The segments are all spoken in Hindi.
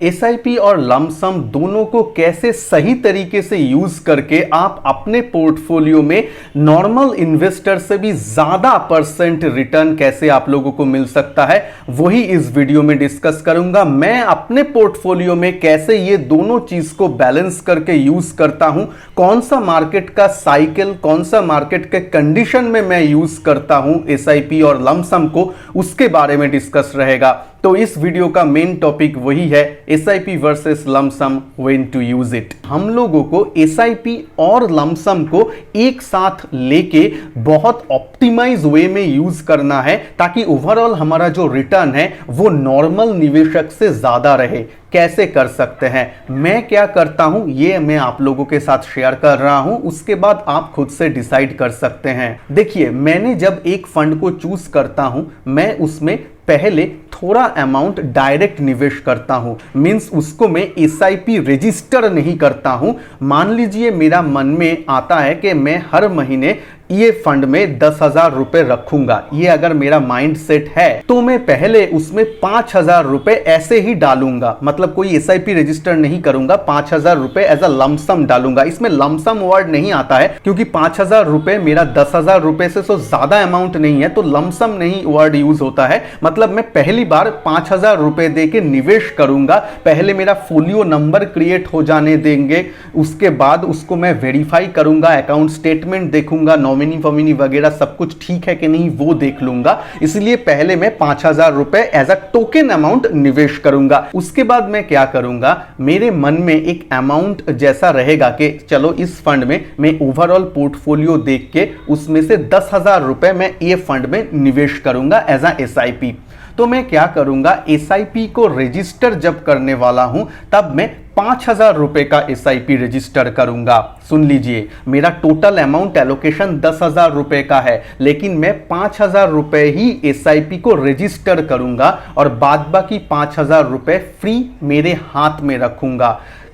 एसआईपी और लमसम दोनों को कैसे सही तरीके से यूज करके आप अपने पोर्टफोलियो में नॉर्मल इन्वेस्टर से भी ज्यादा परसेंट रिटर्न कैसे आप लोगों को मिल सकता है, वही इस वीडियो में डिस्कस करूंगा। मैं अपने पोर्टफोलियो में कैसे ये दोनों चीज को बैलेंस करके यूज करता हूं, कौन सा मार्केट का साइकिल, कौन सा मार्केट के कंडीशन में मैं यूज करता हूं एसआईपी और लमसम को, उसके बारे में डिस्कस रहेगा। तो इस वीडियो का मेन टॉपिक वही है, SIP versus lump sum, when to use it. हम लोगों को एसआईपी और लमसम को एक साथ लेके बहुत ऑप्टिमाइज वे में यूज करना है ताकि ओवरऑल हमारा जो रिटर्न है वो नॉर्मल निवेशक से ज्यादा रहे। कैसे कर सकते हैं, मैं क्या करता हूं, ये मैं आप लोगों के साथ शेयर कर रहा हूं, उसके बाद आप खुद से डिसाइड कर सकते हैं। देखिए, मैंने जब एक फंड को चूज करता हूं, मैं उसमें पहले थोड़ा अमाउंट डायरेक्ट निवेश करता हूं, मींस उसको मैं एसआईपी रजिस्टर नहीं करता हूं। मान लीजिए मेरा मन में आता है कि मैं हर महीने ये फंड में 10,000 रुपए रखूंगा, ये अगर मेरा माइंड सेट है तो मैं पहले उसमें 5,000 रुपए ऐसे ही डालूंगा, मतलब कोई एसआईपी रजिस्टर नहीं करूंगा, 5,000 रुपए एज अ लमसम डालूंगा। इसमें लमसम वर्ड नहीं आता है क्योंकि 5,000 रुपए मेरा 10,000 रुपए से तो ज्यादा अमाउंट नहीं है, तो लमसम नहीं वर्ड यूज होता है। मतलब मैं पहली बार 5,000 रुपए दे के निवेश करूंगा, पहले मेरा फोलियो नंबर क्रिएट हो जाने देंगे, उसके बाद उसको मैं वेरीफाई करूंगा, अकाउंट स्टेटमेंट देखूंगा, नॉमिनी फॉमिनी वगैरह सब कुछ ठीक है कि नहीं वो देख लूंगा। इसलिए पहले मैं 5,000 रुपए एज अ टोकन अमाउंट निवेश करूंगा। उसके बाद मैं क्या करूंगा, मेरे मन में एक अमाउंट जैसा रहेगा कि चलो इस फंड में मैं ओवरऑल पोर्टफोलियो देख के उसमें से 10,000 रुपए मैं ये फंड में निवेश करूंगा एज अ एसआईपी। तो मैं क्या करूंगा, एसआईपी को रजिस्टर जब करने वाला हूं तब मैं 5,000 रुपए का एसआईपी रजिस्टर करूंगा। सुन लीजिए, मेरा टोटल अमाउंट एलोकेशन 10,000 रुपए का है, लेकिन मैं 5,000 रुपए ही एसआईपी को रजिस्टर करूंगा और बाद बाकी 5,000 रुपए फ्री मेरे हाथ में रखूंगा।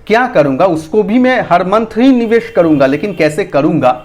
क्या करूंगा, उसको भी मैं हर मंथ ही निवेश करूंगा, लेकिन कैसे करूंगा,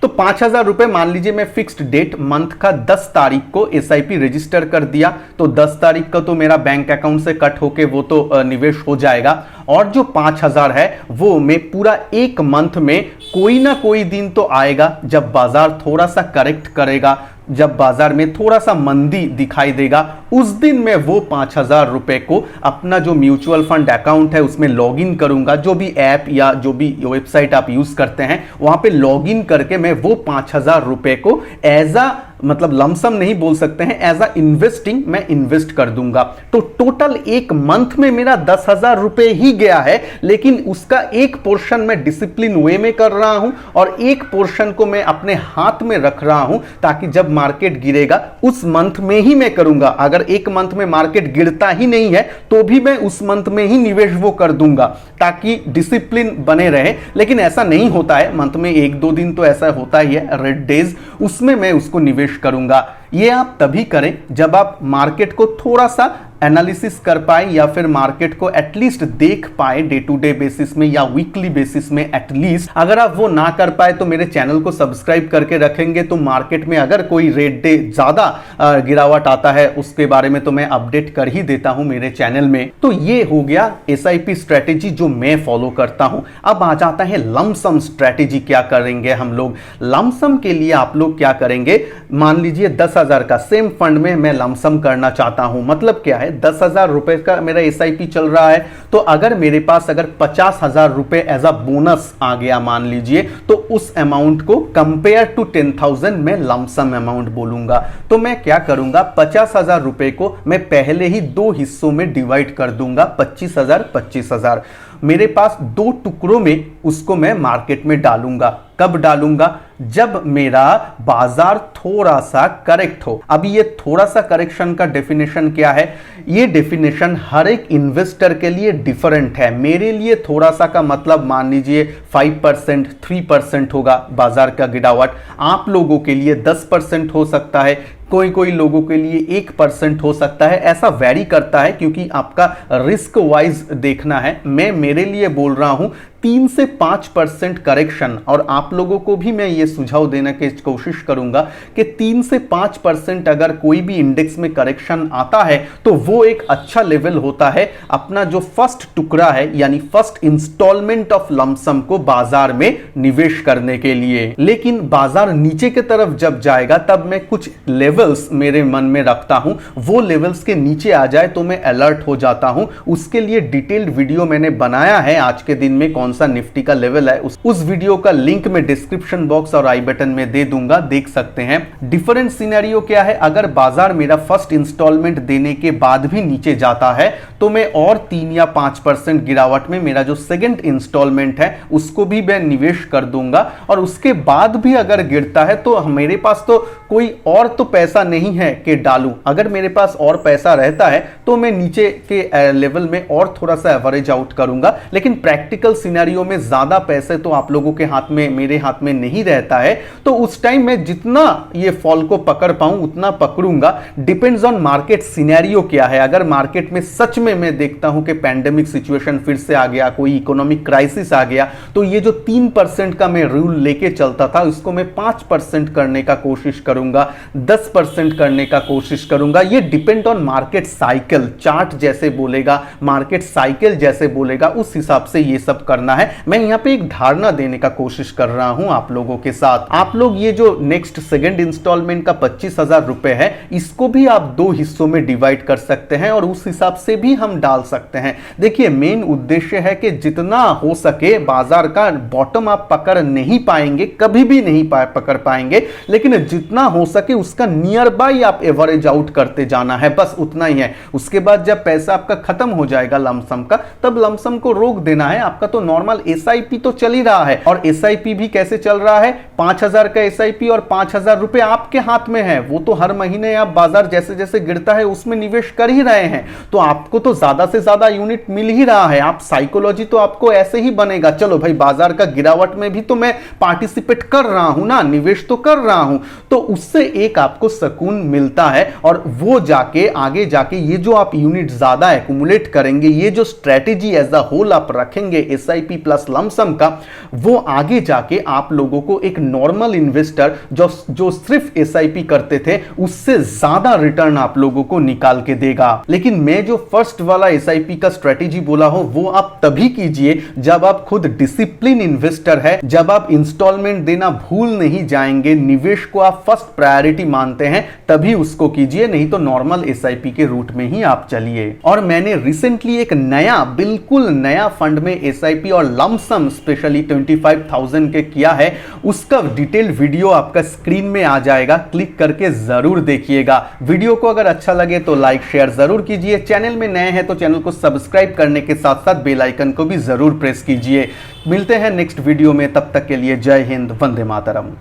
तो 5,000 रुपए मान लीजिए मैं फिक्स्ड डेट मंथ का 10 तारीख को एसआईपी रजिस्टर कर दिया, तो 10 तारीख का तो मेरा बैंक अकाउंट से कट होके वो तो निवेश हो जाएगा, और जो 5,000 है वो मैं पूरा एक मंथ में कोई ना कोई दिन तो आएगा जब बाजार थोड़ा सा करेक्ट करेगा, जब बाजार में थोड़ा सा मंदी दिखाई देगा, उस दिन मैं वो 5,000 रुपए को अपना जो म्यूचुअल फंड अकाउंट है उसमें लॉगिन करूंगा। जो भी ऐप या जो भी वेबसाइट आप यूज करते हैं वहां पे लॉगिन करके मैं वो 5,000 रुपए को एज अ, मतलब लमसम नहीं बोल सकते हैं, एज अ इन्वेस्टिंग मैं इन्वेस्ट कर दूंगा। तो टोटल एक मंथ में मेरा 10,000 रुपए ही गया है, लेकिन उसका एक पोर्शन मैं डिसिप्लिन वे में कर रहा हूं और एक पोर्शन को मैं अपने हाथ में रख रहा हूं ताकि जब मार्केट गिरेगा उस मंथ में ही मैं करूंगा। अगर एक मंथ में मार्केट गिरता ही नहीं है तो भी मैं उस मंथ में ही निवेश वो कर दूंगा ताकि डिसिप्लिन बने रहे। लेकिन ऐसा नहीं होता है, मंथ में 1-2 दिन तो ऐसा होता ही है, रेड डेज, उसमें मैं उसको निवेश करूंगा। ये आप तभी करें जब आप मार्केट को थोड़ा सा एनालिसिस कर पाए या फिर मार्केट को एटलीस्ट देख पाए डे टू डे बेसिस में या वीकली बेसिस में एटलीस्ट। अगर आप वो ना कर पाए तो मेरे चैनल को सब्सक्राइब करके रखेंगे तो मार्केट में अगर कोई रेट डे ज्यादा गिरावट आता है उसके बारे में तो मैं अपडेट कर ही देता हूं मेरे चैनल में। तो ये हो गया एसआईपी स्ट्रेटेजी जो मैं फॉलो करता हूं। अब आ जाता है लमसम स्ट्रेटेजी, क्या करेंगे हम लोग। लमसम के लिए आप लोग क्या करेंगे, मान लीजिए 10,000 का सेम फंड में मैं लमसम करना चाहता हूं। मतलब क्या है, 10,000 रुपए का मेरा एसआईपी चल रहा है, तो अगर मेरे पास अगर 50,000 रुपए एज अ बोनस आ गया मान लीजिए, तो उस अमाउंट को कंपेयर टू 10,000 मैं लमसम अमाउंट बोलूंगा। तो मैं क्या करूंगा, 50,000 रुपए को मैं पहले ही 2 हिस्सों में डिवाइड कर दूंगा, 25,000 25,000। मेरे पास 2 टुकड़ों में उसको मैं मार्केट में डालूंगा। कब डालूंगा, जब मेरा बाजार थोड़ा सा करेक्ट हो। अब ये थोड़ा सा करेक्शन का डेफिनेशन क्या है, ये डेफिनेशन हर एक इन्वेस्टर के लिए डिफरेंट है। मेरे लिए थोड़ा सा का मतलब मान लीजिए 5% 3% होगा बाजार का गिरावट, आप लोगों के लिए 10% हो सकता है, कोई लोगों के लिए 1% हो सकता है। ऐसा वैरी करता है क्योंकि आपका रिस्क वाइज देखना है। मैं मेरे लिए बोल रहा हूं 3 से 5% करेक्शन, और आप लोगों को भी मैं ये सुझाव देने की कोशिश करूंगा कि 3 से 5% अगर कोई भी इंडेक्स में करेक्शन आता है तो वो एक अच्छा लेवल होता है अपना जो फर्स्ट टुकड़ा है यानी फर्स्ट इंस्टॉलमेंट ऑफ लमसम को बाजार में निवेश करने के लिए। लेकिन बाजार नीचे की तरफ जब जाएगा तब मैं कुछ लेवल्स मेरे मन में रखता हूं, वो लेवल्स के नीचे आ जाए तो मैं अलर्ट हो जाता हूं। उसके लिए डिटेल्ड वीडियो मैंने बनाया है आज के दिन में कौन सा निफ्टी का लेवल है, उस वीडियो का लिंक मैं डिस्क्रिप्शन बॉक्स और आई बटन में दे दूंगा, देख सकते हैं। डिफरेंट सिनेरियो क्या है, अगर बाजार मेरा फर्स्ट इंस्टॉलमेंट देने के बाद भी नीचे जाता है तो मैं और 3 या 5% गिरावट में मेरा जो सेकंड इंस्टॉलमेंट है उसको भी मैं निवेश कर दूंगा। और उसके बाद भी अगर गिरता है तो मेरे पास तो कोई और तो पैसा नहीं है कि डालूं। अगर मेरे पास और पैसा रहता है तो मैं नीचे के लेवल में और थोड़ा सा एवरेज आउट करूंगा। लेकिन प्रैक्टिकल सिनेरियो में ज्यादा पैसे तो आप लोगों के हाथ में, मेरे हाथ में नहीं रहता है, तो उस टाइम मैं जितना ये फॉल को पकड़ पाऊं उतना पकड़ूंगा। डिपेंड्स ऑन मार्केट सिनेरियो क्या है। अगर मार्केट में सच में मैं देखता हूं कि पैंडेमिक सिचुएशन फिर से आ गया, कोई इकोनॉमिक क्राइसिस आ गया, तो ये जो 3% का मैं रूल लेके चलता था उसको मैं 5% करने का कोशिश करूंगा, 10% करने का कोशिश करूंगा। ये depend on market cycle, chart जैसे बोलेगा, मार्केट साइकिल जैसे बोलेगा, उस हिसाब से ये सब करना है। मैं यहां पे एक धारणा देने का कोशिश कर रहा हूं आप लोगों के साथ। आप लोग ये जो नेक्स्ट सेकंड इंस्टॉलमेंट का 25,000 रुपए है, इसको भी आप 2 हिस्सों में डिवाइड कर सकते हैं और उस हिसाब से भी हम डाल सकते हैं। देखिए, मेन उद्देश्य है कि जितना हो सके बाजार का बॉटम आप पकड़ नहीं पाएंगे, कभी भी नहीं पकड़ पाएंगे, लेकिन जितना हो सके उसका नियर बाय आप एवरेज आउट करते जाना है, बस उतना ही है। उसके बाद जब पैसा आपका खत्म हो जाएगा लमसम का, तब लमसम को रोक देना है। आपका तो नॉर्मल एसआईपी तो चल ही रहा है, और एसआईपी भी कैसे चल रहा है, 5,000 का एसआईपी और 5,000 रुपए आपके हाथ में है। वो तो हर महीने आप बाजार जैसे जैसे गिरता है उसमें निवेश कर ही रहे हैं, तो आपको तो ज्यादा से ज्यादा यूनिट मिल ही रहा है। आप साइकोलॉजी तो आपको ऐसे ही बनेगा, चलो भाई बाजार का गिरावट में भी तो मैं पार्टिसिपेट कर रहा हूं ना, निवेश तो कर रहा हूं, तो उससे एक आपको सुकून मिलता है। और वो जाके आगे जाके ये जो आप यूनिट ज्यादा एक्युमुलेट करेंगे, ये जो स्ट्रेटेजी एज अ होल आप रखेंगे एसआईपी प्लस लमसम का, वो आगे जाके आप लोगों को एक नॉर्मल इन्वेस्टर जो सिर्फ एसआईपी करते थे उससे ज्यादा रिटर्न आप लोगों को निकाल के देगा। लेकिन मैं जो फर्स्ट वाला एसआईपी का स्ट्रेटेजी बोला हूं वो आप तभी कीजिए जब आप खुद डिसिप्लिन इन्वेस्टर है, जब आप इंस्टॉलमेंट देना भूल नहीं जाएंगे, निवेश को आप फर्स्ट प्रायोरिटी मानते हैं, तभी उसको कीजिए, नहीं तो नॉर्मल एसआईपी के रूट में ही आप चलिए। और मैंने रिसेंटली एक नया, बिल्कुल नया फंड में एसआईपी और लमसम स्पेशली 25,000 के किया है, उसका डिटेल वीडियो आपका स्क्रीन में आ जाएगा, क्लिक करके जरूर देखिएगा। वीडियो को अगर अच्छा लगे तो लाइक शेयर जरूर कीजिए। चैनल में नए हैं तो चैनल को सब्सक्राइब करने के साथ साथ बेल आइकन को भी जरूर प्रेस कीजिए। मिलते हैं नेक्स्ट वीडियो में, तब तक के लिए जय हिंद, वंदे मातरम।